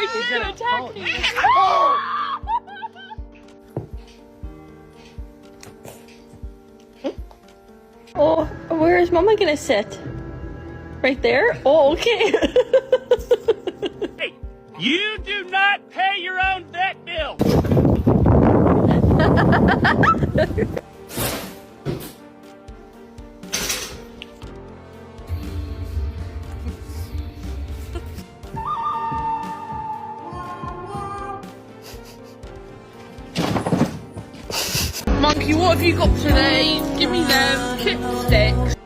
afraid he's gonna attack me. Oh, where is Mama gonna sit? Right there? Oh, okay. Hey, you do not pay your own vet bill. Monkey, what have you got today? Give me them chipsticks.